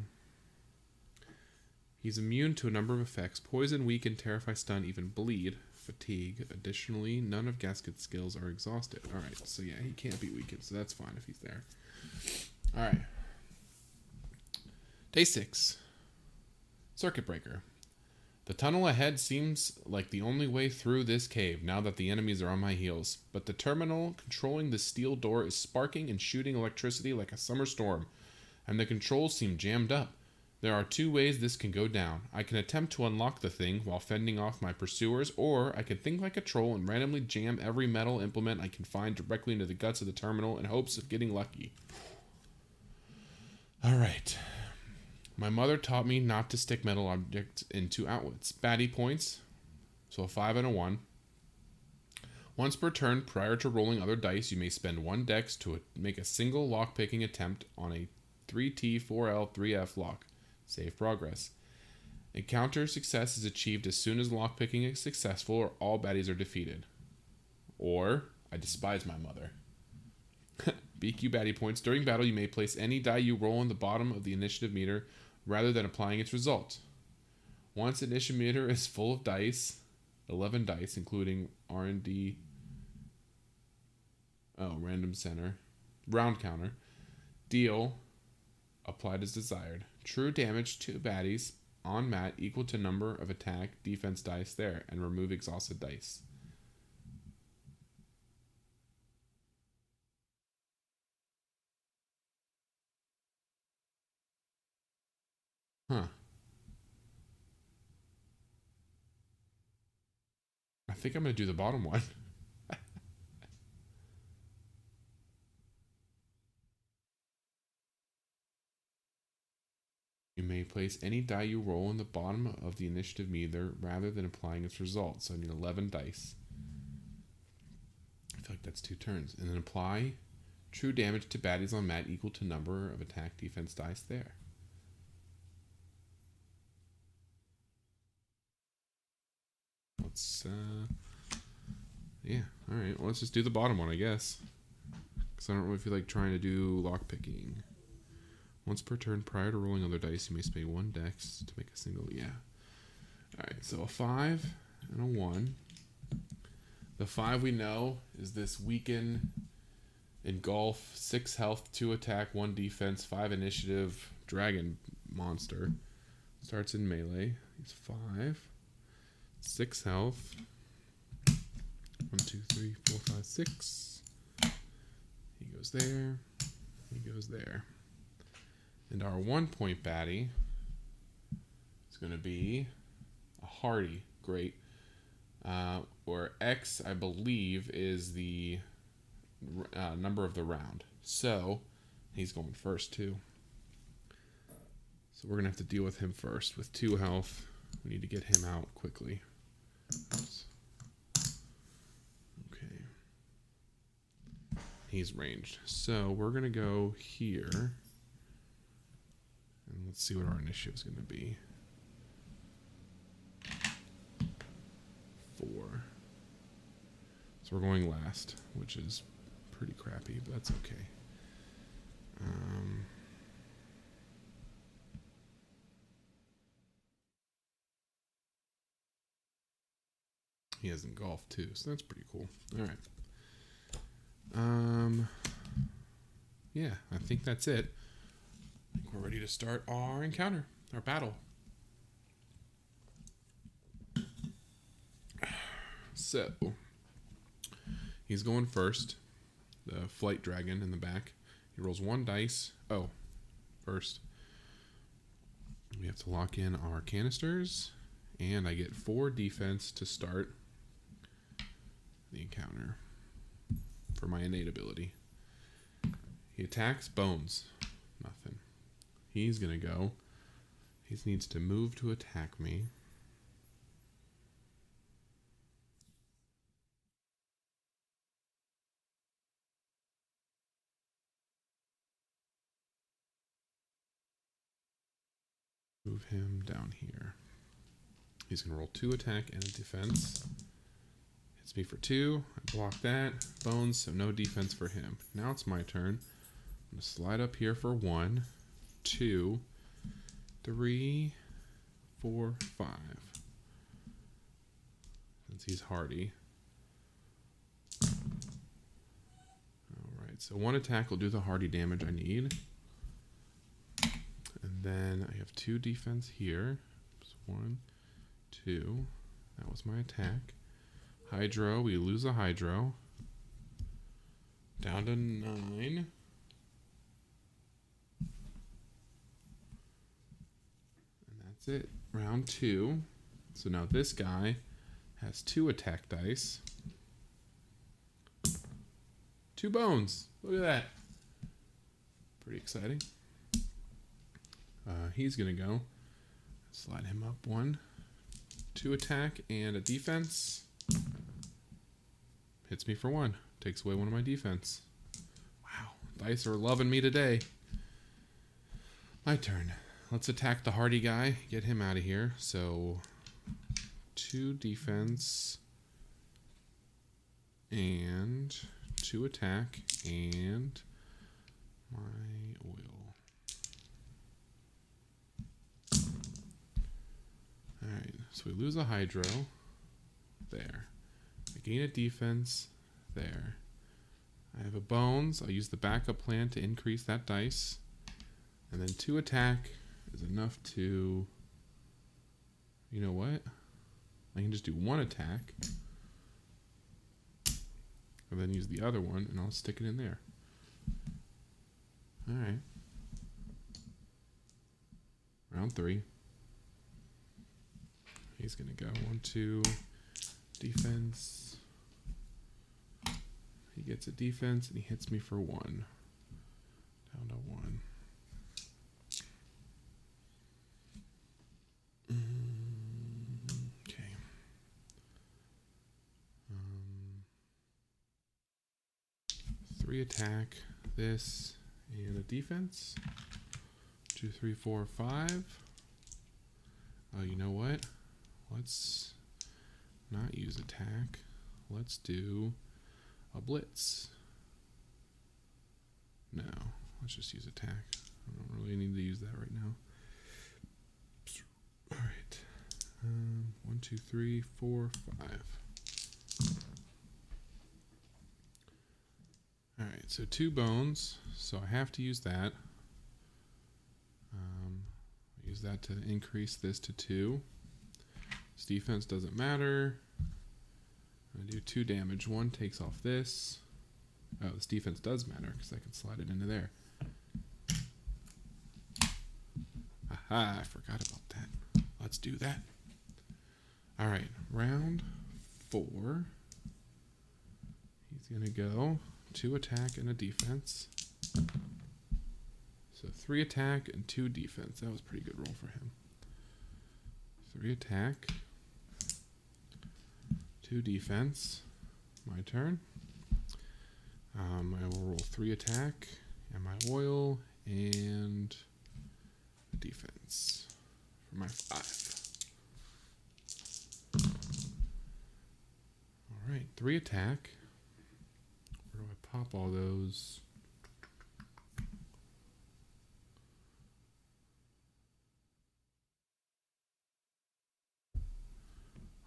He's immune to a number of effects: poison, weaken, terrify, stun, even bleed, fatigue. Additionally, none of Gasket's skills are exhausted. Alright, so yeah, he can't be weakened, so that's fine if he's there. Alright. Day 6. Circuit breaker. The tunnel ahead seems like the only way through this cave now that the enemies are on my heels. But the terminal controlling the steel door is sparking and shooting electricity like a summer storm, and the controls seem jammed up. There are 2 ways this can go down. I can attempt to unlock the thing while fending off my pursuers, or I can think like a troll and randomly jam every metal implement I can find directly into the guts of the terminal in hopes of getting lucky. Alright. My mother taught me not to stick metal objects into outlets. Baddie points, so a 5 and a 1. Once per turn, prior to rolling other dice, you may spend 1 dex to make a single lock-picking attempt on a 3T, 4L, 3F lock. Save progress. Encounter success is achieved as soon as lockpicking is successful or all baddies are defeated. Or, I despise my mother. BQ baddie points. During battle, you may place any die you roll on the bottom of the initiative meter rather than applying its result. Once initiative meter is full of dice, 11 dice, including R&D, random center, round counter, deal, applied as desired. True damage to baddies on mat equal to number of attack, defense dice there, and remove exhausted dice. Huh. I think I'm going to do the bottom one. You may place any die you roll in the bottom of the initiative meter rather than applying its result. So I need 11 dice. I feel like that's 2 turns. And then apply true damage to baddies on mat equal to number of attack, defense dice there. Let's, yeah, alright. Well, let's just do the bottom one, I guess. Because I don't really feel like trying to do lockpicking. Once per turn, prior to rolling other dice, you may spend 1 dex to make a single, yeah. Alright, so a 5 and a 1. The 5 we know is this weaken, engulf, 6 health, 2 attack, 1 defense, 5 initiative, dragon monster. Starts in melee. He's 5. 6 health. 1, 2, 3, 4, 5, 6. He goes there. He goes there. And our 1-point baddie is going to be a hardy. Great. Where X, I believe, is the number of the round. So, he's going first, too. So we're going to have to deal with him first. With 2 health, we need to get him out quickly. Oops. Okay. He's ranged. So we're going to go here. And let's see what our initiative is going to be. 4. So we're going last, which is pretty crappy, but that's okay. He has engulf too, so that's pretty cool. All right. Yeah, I think that's it. I think we're ready to start our encounter, our battle. So, he's going first. The flight dragon in the back. He rolls 1 dice. Oh, first. We have to lock in our canisters. And I get 4 defense to start the encounter for my innate ability. He attacks bones. Nothing. He's going to go. He needs to move to attack me. Move him down here. He's going to roll 2 attack and a defense. Hits me for 2. I block that. Bones, so no defense for him. Now it's my turn. I'm going to slide up here for 1, 2, 3, 4, 5. Since he's hardy. Alright, so 1 attack will do the hardy damage I need. And then I have 2 defense here. Oops, 1, 2. That was my attack. Hydro, we lose a hydro. Down to 9. And that's it. Round 2. So now this guy has 2 attack dice. 2 bones. Look at that. Pretty exciting. He's going to go. Slide him up 1. 2 attack and a defense. Hits me for 1. Takes away 1 of my defense. Wow. Dice are loving me today. My turn. Let's attack the hardy guy. Get him out of here. So 2 defense. And 2 attack. And my oil. Alright, so we lose a hydro. There. I gain a defense. There. I have a bones. I'll use the backup plan to increase that dice. And then 2 attack is enough to... You know what? I can just do 1 attack. And then use the other one, and I'll stick it in there. Alright. Round 3. He's going to go 1, 2, defense. He gets a defense and he hits me for 1. Down to 1. Okay. 3 attack, this, and a defense. 2, 3, 4, 5. Oh, you know what? Let's not use attack. Let's do a blitz. No, let's just use attack. I don't really need to use that right now. All right. 1, 2, 3, 4, 5. All right, so 2 bones. So I have to use that. Use that to increase this to 2. This defense doesn't matter. I'm going to do 2 damage. 1 takes off this. Oh, this defense does matter because I can slide it into there. Aha, I forgot about that. Let's do that. All right, round 4. He's going to go 2 attack and a defense. So 3 attack and 2 defense. That was a pretty good roll for him. 3 attack. 2 defense. My turn. I will roll 3 attack and my oil and defense for my 5. All right, 3 attack. Where do I pop all those?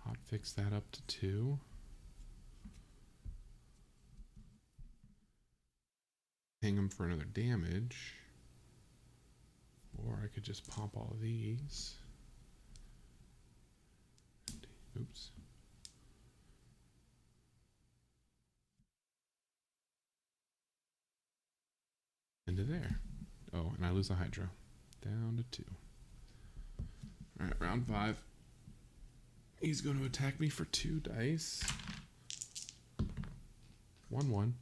Hot fix that up to 2. Hang them for another damage. Or I could just pop all of these. Oops. into there. Oh, and I lose a Hydro. Down to 2. Alright, round 5. He's going to attack me for 2 dice. 1-1.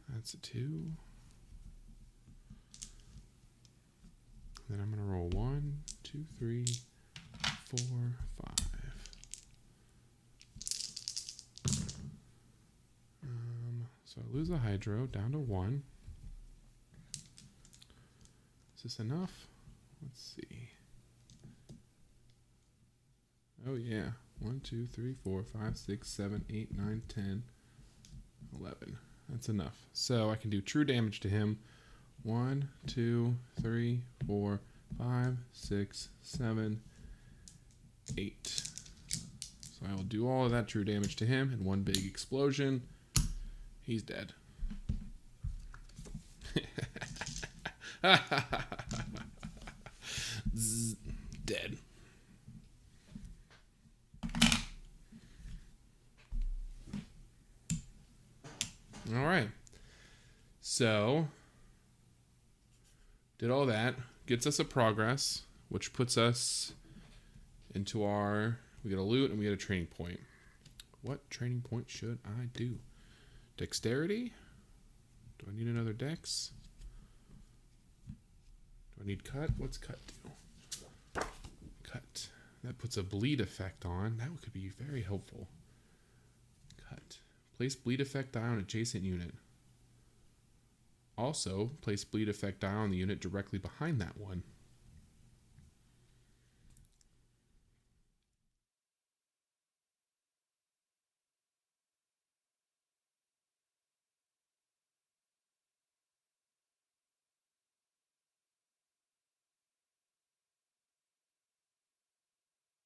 That's a 2. Then I'm going to roll 1, 2, 3, 4, 5. So I lose a Hydro down to 1. Is this enough? Let's see. Oh yeah. 1, 2, 3, 4, 5, 6, 7, 8, 9, 10, 11. That's enough. So I can do true damage to him. 1, 2, 3, 4, 5, 6, 7, 8. So I will do all of that true damage to him in one big explosion. He's dead. Dead. All right. So, did all that. Gets us a progress, which puts us into our... We get a loot and we get a training point. What training point should I do? Dexterity? Do I need another dex? Do I need cut? What's cut do? Cut. That puts a bleed effect on. That could be very helpful. Cut. Place bleed effect die on adjacent unit. Also, place bleed effect die on the unit directly behind that one.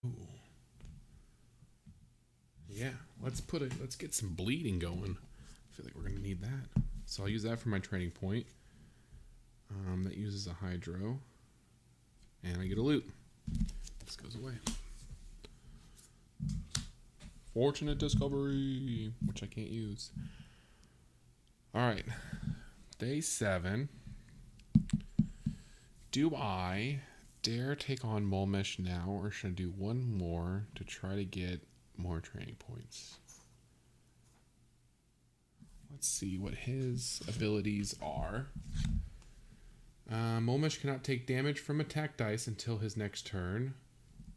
Ooh. Yeah, let's get some bleeding going. I feel like we're gonna need that. So I'll use that for my training point. That uses a Hydro. And I get a loot. This goes away. Fortunate discovery, which I can't use. Alright. Day 7. Do I dare take on Mulmesh now, or should I do one more to try to get more training points? Let's see what his abilities are. Mulmesh cannot take damage from attack dice until his next turn.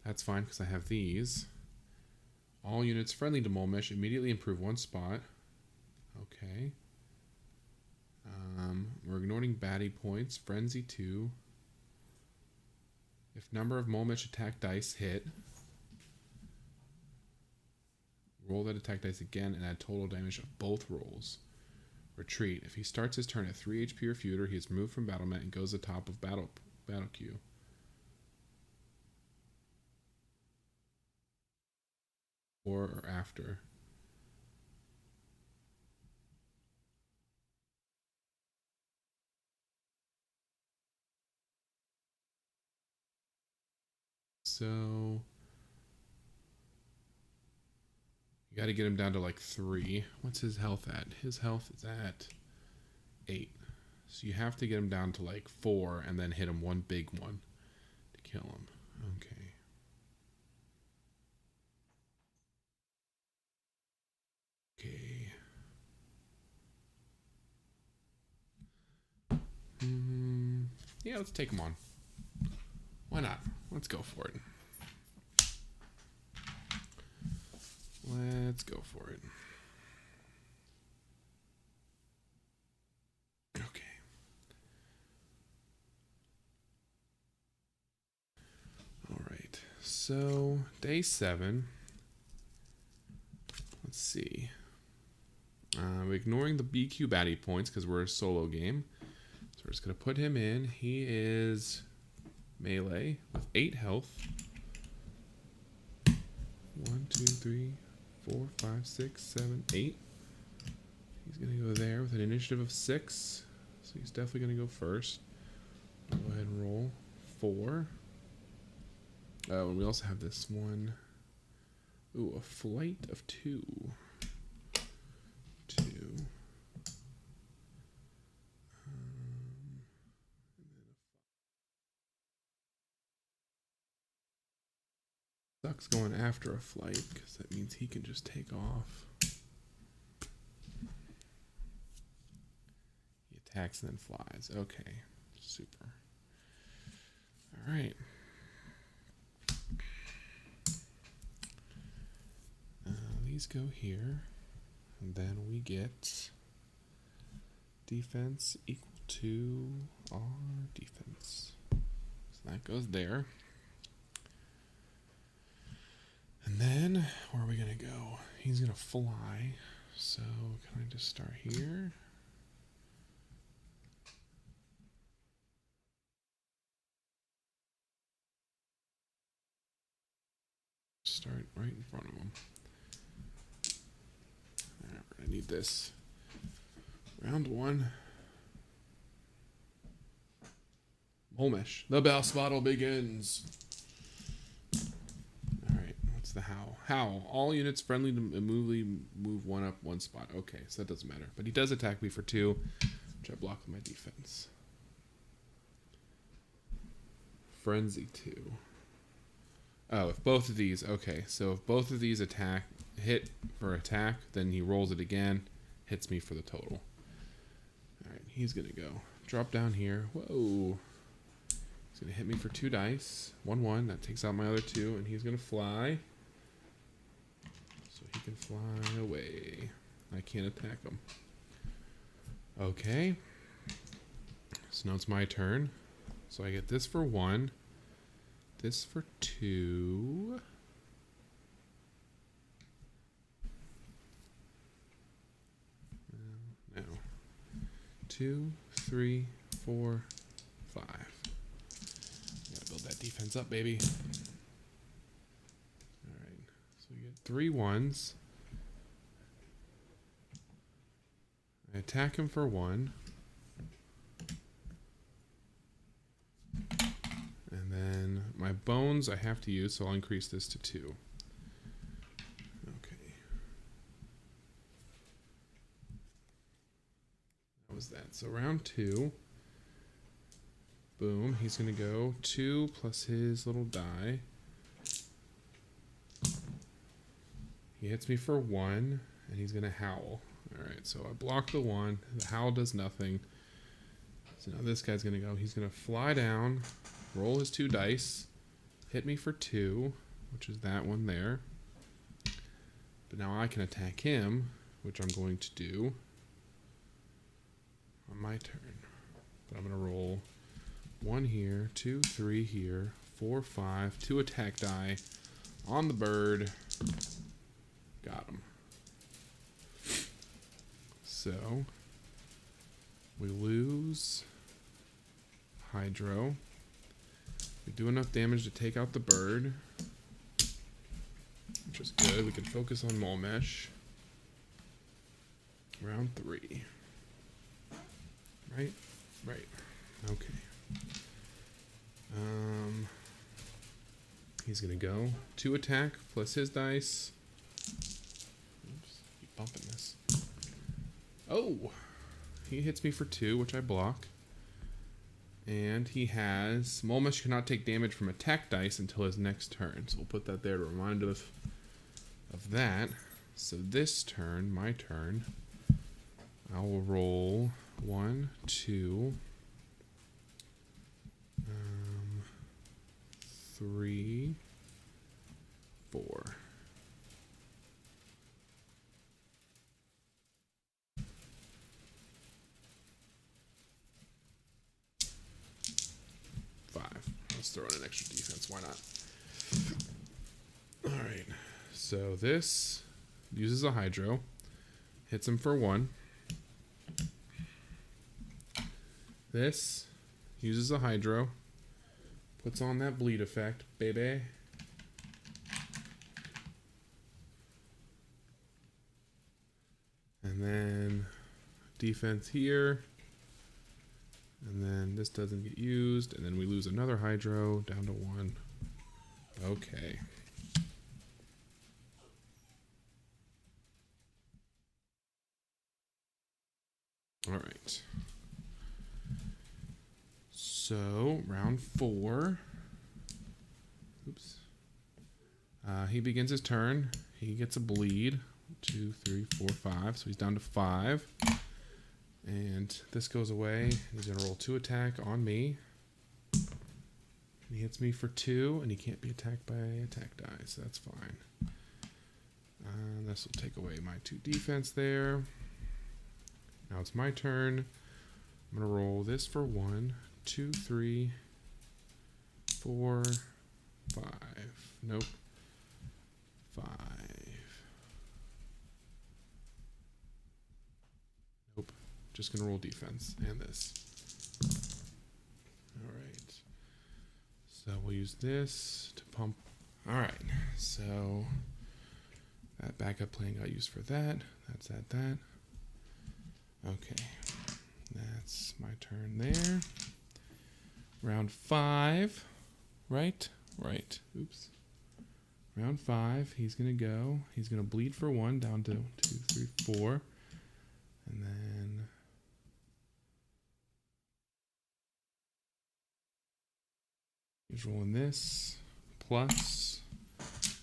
That's fine because I have these. All units friendly to Mulmesh immediately improve 1 spot. Okay. We're ignoring baddie points. Frenzy 2. If number of Mulmesh attack dice hit, roll that attack dice again and add total damage of both rolls. Retreat. If he starts his turn at 3 HP or fewer, he is removed from battlement and goes atop of battle queue. Or after. So you got to get him down to like 3. What's his health at? His health is at 8. So you have to get him down to like 4 and then hit him one big one to kill him. Okay. Okay. Yeah, let's take him on. Why not? Let's go for it. Let's go for it. Okay. All right. So, day 7. Let's see. We're ignoring the BQ baddie points because we're a solo game. So we're just going to put him in. He is melee with 8 health. 1, 2, 3, 4, 5, 6, 7, 8. He's going to go there with an initiative of 6. So he's definitely going to go first. I'll go ahead and roll 4. And we also have this one. Ooh, a flight of 2. 2. He's going after a flight because that means he can just take off. He attacks and then flies. Okay, super. All right. These go here, and then we get defense equal to our defense. So that goes there. And then, where are we going to go? He's going to fly. So, can I just start here? Start right in front of him. Alright, we're going to need this. Round 1. Mulmesh. The boss battle begins. Alright, what's the howl? Howl. All units friendly to immovably move 1 up 1 spot. Okay, so that doesn't matter. But he does attack me for 2, which I block with my defense. Frenzy 2. Oh, if both of these, okay. So if both of these hit for attack, then he rolls it again, hits me for the total. Alright, he's going to go. Drop down here. Whoa. He's going to hit me for 2 dice. 1-1. That takes out my other 2, and he's going to fly. So he can fly away. I can't attack him. Okay. So now it's my turn. So I get this for 1. This for 2. No. 2, 3, 4, 5. Gotta build that defense up, baby. Alright. So we get 3 1s. I attack him for 1. And then my bones I have to use, so I'll increase this to 2. Okay. That was that. So round 2. Boom. He's going to go 2 plus his little die. He hits me for 1, and he's going to howl. Alright, so I block the 1. The howl does nothing. So now this guy's going to go. He's going to fly down. Roll his 2 dice, hit me for 2, which is that one there. But now I can attack him, which I'm going to do on my turn. But I'm going to roll 1 here, 2, 3 here, 4, 5, 2 attack die on the bird. Got him. So we lose Hydro. We do enough damage to take out the bird, which is good. We can focus on Mulmesh. Round 3. Right? Right. Okay. He's gonna go 2 attack plus his dice. Oops, keep bumping this. Oh! He hits me for 2, which I block. And he has... Mulmesh cannot take damage from attack dice until his next turn. So we'll put that there to remind us of that. So this turn, my turn, I will roll 1, 2, 3, 4. Let's throw in an extra defense. Why not? Alright. So this uses a Hydro. Hits him for 1. This uses a Hydro. Puts on that bleed effect, baby. And then defense here. And then this doesn't get used. And then we lose another Hydro down to 1. Okay. All right. So, round 4. Oops. He begins his turn. He gets a bleed. 2, 3, 4, 5. So he's down to 5. And this goes away. He's going to roll 2 attack on me. He hits me for 2, and he can't be attacked by attack die, so that's fine. This will take away my 2 defense there. Now it's my turn. I'm going to roll this for 1, 2, 3, 4, 5. Nope. 5. Nope. Just going to roll defense and this. All right. So we'll use this to pump. All right. So that backup plan got used for that. That's that. Okay. That's my turn there. Round 5. Right? Right. Oops. Round 5. He's going to go. He's going to bleed for 1 down to 2, 3, 4. And then he's rolling this plus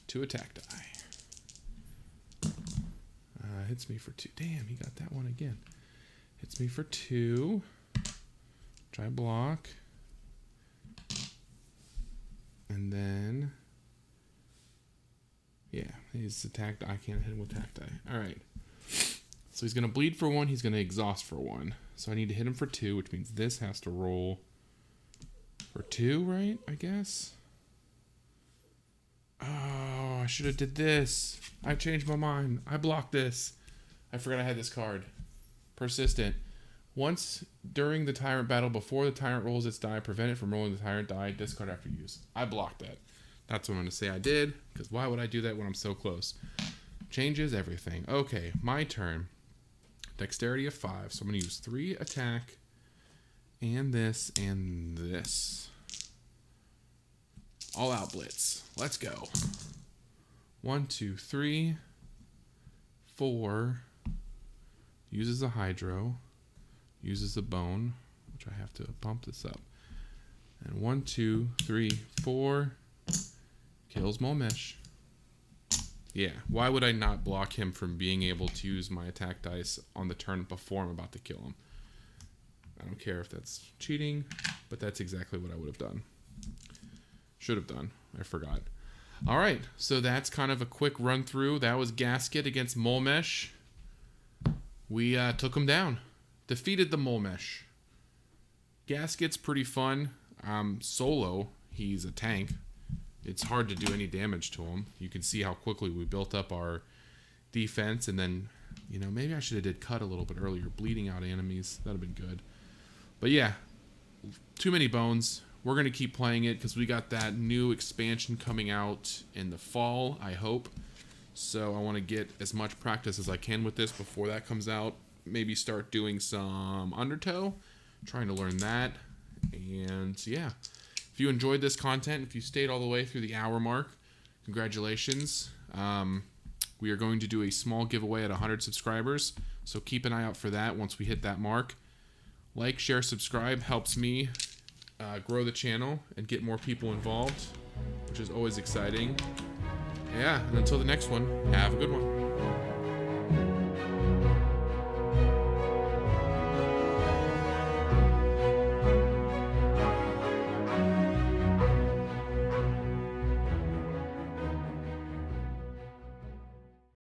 2 attack die. Hits me for 2. Damn, he got that one again. Hits me for 2. Try block. And then, yeah, he's attacked. I can't hit him with attack die. All right. So he's going to bleed for 1. He's going to exhaust for 1. So I need to hit him for 2, which means this has to roll for 2, right? I guess. Oh, I should have did this. I changed my mind. I blocked this. I forgot I had this card. Persistent. Once during the Tyrant battle, before the Tyrant rolls its die, prevent it from rolling the Tyrant die, discard after use. I blocked that. That's what I'm going to say I did, because why would I do that when I'm so close? Changes everything. Okay, my turn. Dexterity of 5, so I'm going to use 3 attack, and this, and this. All out blitz. Let's go. 1, 2, 3, 4. Uses a hydro. Uses a bone, which I have to pump this up. And 1, 2, 3, 4. Kills Mulmesh. Yeah, why would I not block him from being able to use my attack dice on the turn before I'm about to kill him? I don't care if that's cheating, but that's exactly what I would have done. Should have done. I forgot. All right, so that's kind of a quick run through. That was Gasket against Mulmesh. We took him down. Defeated the Mulmesh. Gasket's pretty fun. Solo, he's a tank. It's hard to do any damage to him. You can see how quickly we built up our defense, and then, you know, maybe I should have did cut a little bit earlier, bleeding out enemies. That would have been good. But yeah, too many bones. We're going to keep playing it because we got that new expansion coming out in the fall, I hope. So I want to get as much practice as I can with this before that comes out. Maybe start doing some Undertow, trying to learn that. And yeah, if you enjoyed this content, if you stayed all the way through the hour mark, congratulations. We are going to do a small giveaway at 100 subscribers, so keep an eye out for that once we hit that mark. Like, share, subscribe helps me grow the channel and get more people involved, which is always exciting. Yeah, and until the next one, have a good one.